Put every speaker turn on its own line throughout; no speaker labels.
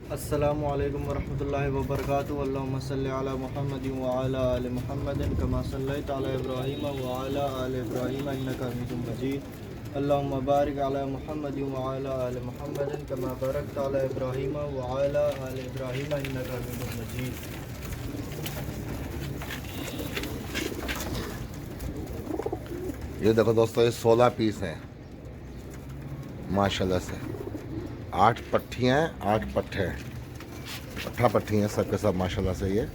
अस्सलामु अलैकुम वरहमतुल्लाहि वबरकातुहू। अल्लाहुम्मा सल्लि अला मुहम्मदिन व अला आलि मुहम्मदिन कमा सल्लैता अला इब्राहीम व अला आलि इब्राहीम इन्नका हमीदुम मजीद। अल्लाहुम्मा बारिक अला मुहम्मदिन व अला आलि मुहम्मदिन कमा बारकता अला इब्राहीम व अला आलि इब्राहीम इन्नका हमीदुम मजीद।
ये देखो दोस्तों, ये 16 पीस हैं माशाल्लाह से। 8 पट्टियाँ हैं, 8 पट्टे हैं, पट्ठा पट्टी हैं सब के सब माशाल्लाह से। ये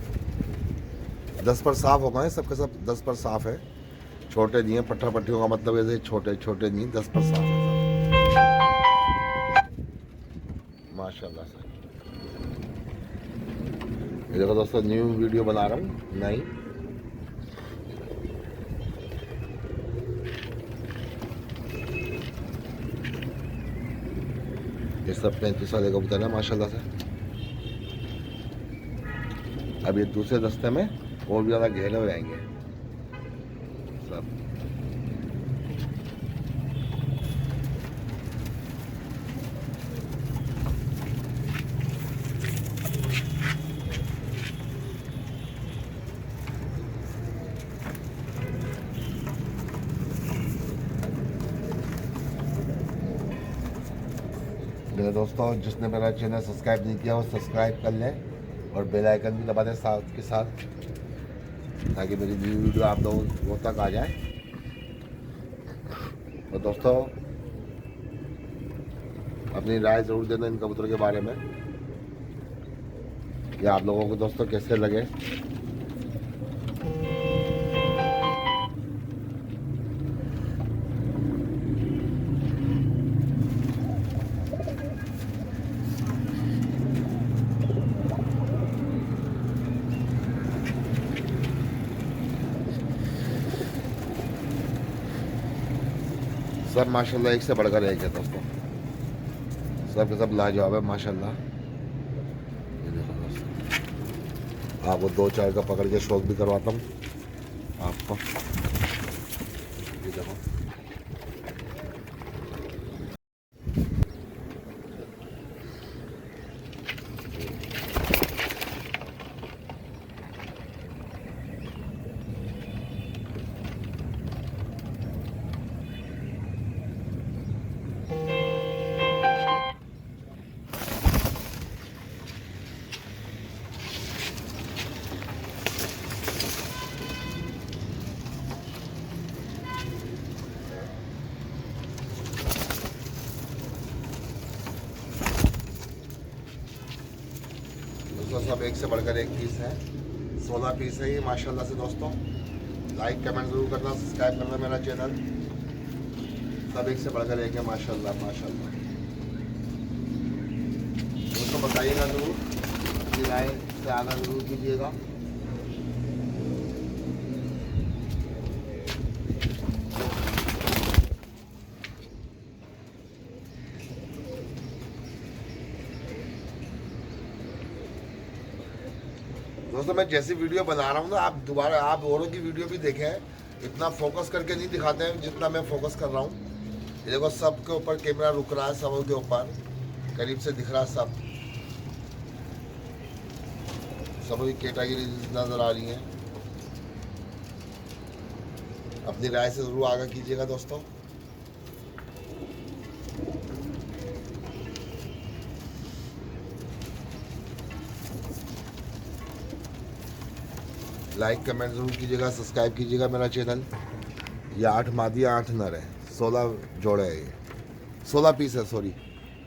10 पर साफ़ हो गए, सब के सब 10 पर साफ़ है, छोटे नहीं हैं। पट्ठा पट्टियों का मतलब ऐसे छोटे छोटे नहीं, 10 पर साफ़ है सब माशाल्लाह से। ये देखो दोस्तों, न्यू वीडियो बना रहा हूँ नई। ये सब 35 वाले कबूतर है माशाल्लाह से। अब ये दूसरे दस्ते में और भी ज़्यादा घेरे हुए आएंगे सब। मेरे दोस्तों, जिसने मेरा चैनल सब्सक्राइब नहीं किया वो सब्सक्राइब कर लें और बेल आइकन भी दबा दें साथ के साथ, ताकि मेरी न्यू वीडियो आप लोगों तक आ जाए। और दोस्तों, अपनी राय ज़रूर देना इन कबूतरों के बारे में कि आप लोगों को दोस्तों कैसे लगे। सब माशाल्लाह एक से बढ़कर एक है दोस्तों, सब के सब लाजवाब है माशाल्लाह। ये देखो दोस्तों, आपको 2-4 का पकड़ के शौक भी करवाता हूँ आपको। ये देखो, सब एक से बढ़कर एक पीस है। 16 पीस है ये माशाल्लाह से दोस्तों। लाइक कमेंट ज़रूर करना, सब्सक्राइब करना मेरा चैनल। सब एक से बढ़कर एक है माशाल्लाह माशाल्लाह। दोस्तों बताइएगा ज़रूर, अपनी राय से आना ज़रूर कीजिएगा। दोस्तों, मैं जैसी वीडियो बना रहा हूँ ना, आप दोबारा आप औरों की वीडियो भी देखें। इतना फोकस करके नहीं दिखाते हैं जितना मैं फोकस कर रहा हूँ। ये देखो, सब के ऊपर कैमरा रुक रहा है, सबों के ऊपर करीब से दिख रहा है सब। सबों की कैटेगरी नज़र आ रही है। अपनी राय से ज़रूर आगाह कीजिएगा दोस्तों। लाइक कमेंट ज़रूर कीजिएगा, सब्सक्राइब कीजिएगा मेरा चैनल। ये 8 मादी 8 नर है, 16 जोड़े है, ये 16 पीस है, सॉरी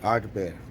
8 पेयर।